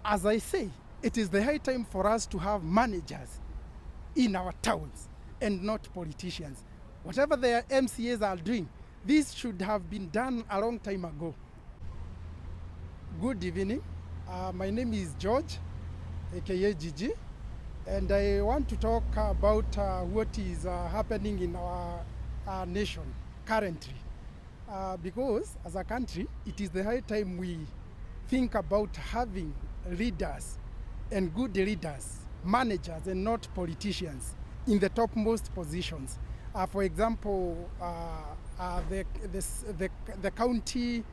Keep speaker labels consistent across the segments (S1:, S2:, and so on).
S1: As I say, it is the high time for us to have managers in our towns and not politicians. Whatever the MCAs are doing, this should have been done a long time ago. Good evening. My name is George, aka Gigi, and I want to talk about what is happening in our nation currently. Because as a country, it is the high time we think about having leaders and good leaders, managers and not politicians in the topmost positions. For example, the county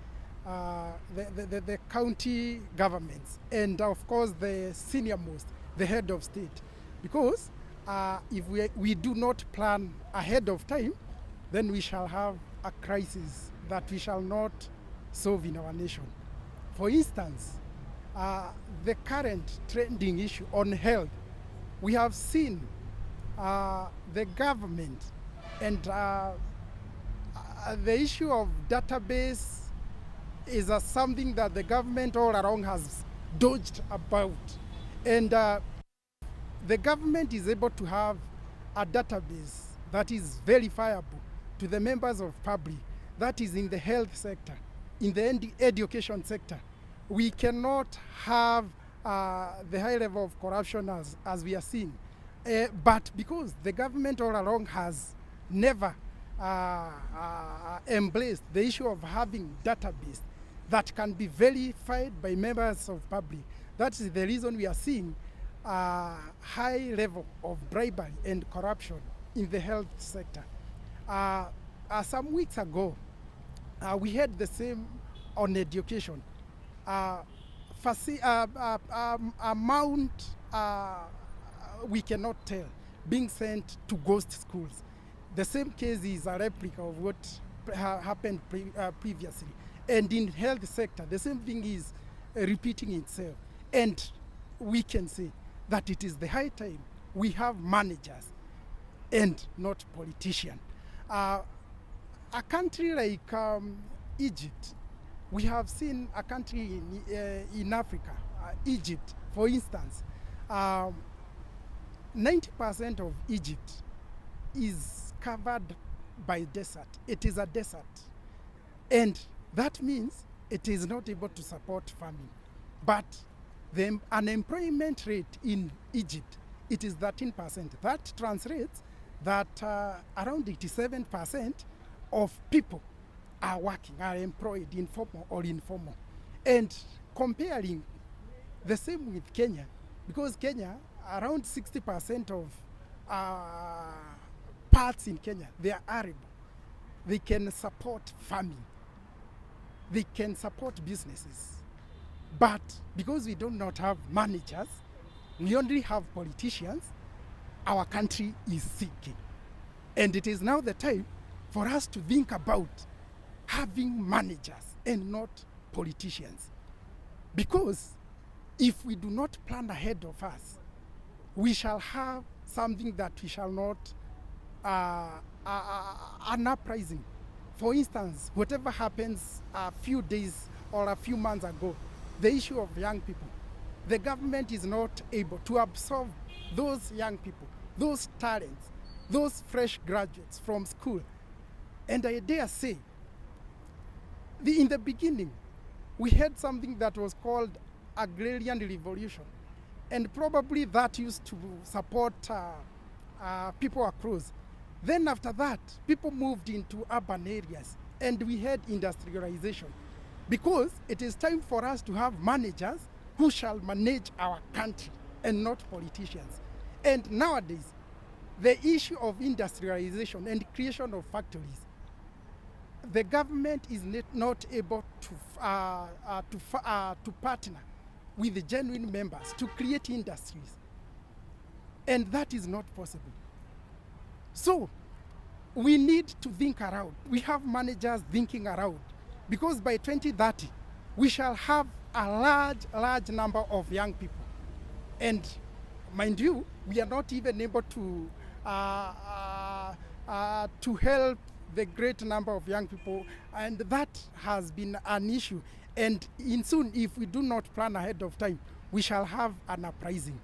S1: the county governments and of course the senior most, the head of state. Because if we do not plan ahead of time, then we shall have a crisis that we shall not solve in our nation. For instance, the current trending issue on health, we have seen the government and the issue of database is something that the government all along has dodged about. And the government is able to have a database that is verifiable to the members of public, that is in the health sector, in the education sector. We cannot have the high level of corruption as we are seeing. But because the government all along has never embraced the issue of having database that can be verified by members of public, that is the reason we are seeing a high level of bribery and corruption in the health sector. Some weeks ago, we had the same on education. Amount we cannot tell being sent to ghost schools. The same case is a replica of what happened previously. And in health sector, the same thing is repeating itself. And we can say that it is the high time we have managers and not politicians. A country like Egypt, we have seen a country in Africa, Egypt, for instance, 90% of Egypt is covered by desert. It is a desert. And that means it is not able to support farming. But the unemployment rate in Egypt, it is 13%. That translates that around 87% of people are working, are employed, informal or informal. And comparing the same with Kenya, because Kenya, around 60% of parts in Kenya, they are arable. They can support farming. They can support businesses. But because we do not have managers, we only have politicians, our country is sinking. And it is now the time for us to think about having managers and not politicians. Because if we do not plan ahead of us, we shall have something that we shall not an uprising. For instance, whatever happens a few days or a few months ago, the issue of young people, the government is not able to absorb those young people, those talents, those fresh graduates from school. And I dare say, in the beginning, we had something that was called agrarian revolution. And probably that used to support people across. Then after that, people moved into urban areas and we had industrialization. Because it is time for us to have managers who shall manage our country and not politicians. And nowadays, the issue of industrialization and creation of factories, the government is not able to partner with the genuine members to create industries. And that is not possible. So we need to think around. We have managers thinking around. Because by 2030, we shall have a large number of young people. And mind you, we are not even able to help the great number of young people. And that has been an issue. And in soon, if we do not plan ahead of time, we shall have an uprising.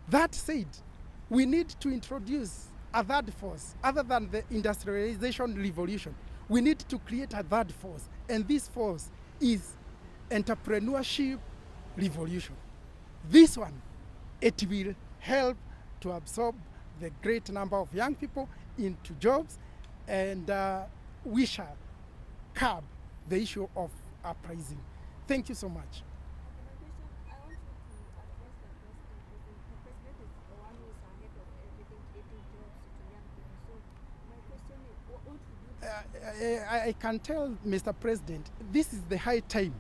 S1: That said, we need to introduce a third force other than the industrialization revolution. We need to create a third force, and this force is entrepreneurship revolution. This one, it will help to absorb the great number of young people into jobs, and we shall curb the issue of uprising. Thank you so much. I can tell Mr. President, this is the high time.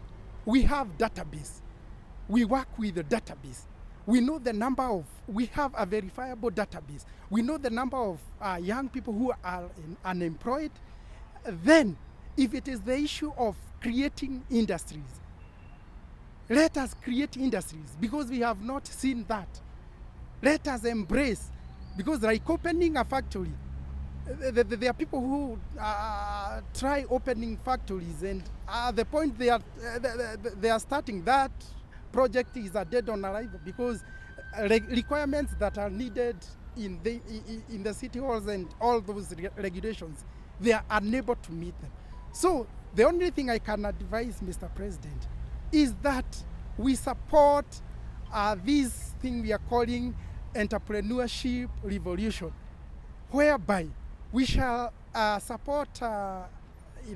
S1: We have database. We work with the database. We know the number of, we have a verifiable database. We know the number of young people who are unemployed. Then, if it is the issue of creating industries, let us create industries because we have not seen that. Let us embrace, because like opening a factory, there are people who try opening factories, and the point they are starting that project is a dead on arrival because requirements that are needed in the city halls and all those regulations, they are unable to meet them. So the only thing I can advise, Mr. President, is that we support this thing we are calling entrepreneurship revolution, whereby we shall support the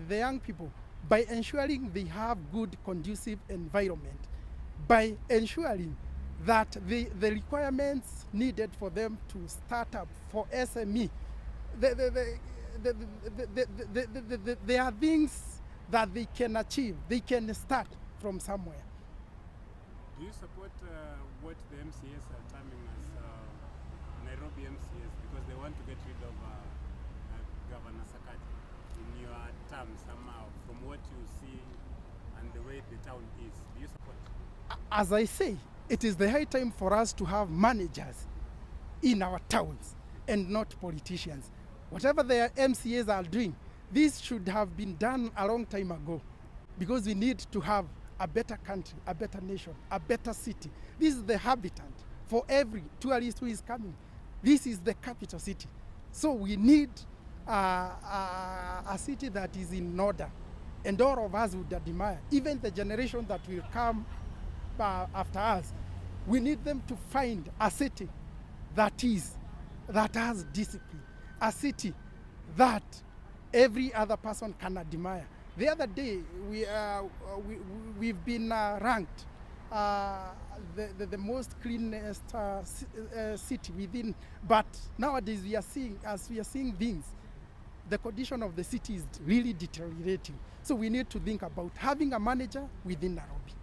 S1: young people by ensuring they have good conducive environment, by ensuring that the requirements needed for them to start up for SME, there are things that they can achieve, they can start from somewhere.
S2: Do you support what the MCAs are terming as Nairobi MCAs, because they want to get rid of Governor Sakaja? In your terms, somehow, from what you see and the way the town is, do you support?
S1: As I say, it is the high time for us to have managers in our towns and not politicians. Whatever the MCAs are doing, this should have been done a long time ago, because we need to have a better country, a better nation, a better city. This is the habitat for every tourist who is coming. This is the capital city. So we need a city that is in order, and all of us would admire, even the generation that will come after us. We need them to find a city that has discipline, a city that every other person can admire. The other day, we've been ranked the most cleanest city within, but nowadays we are seeing things, the condition of the city is really deteriorating. So we need to think about having a manager within Nairobi.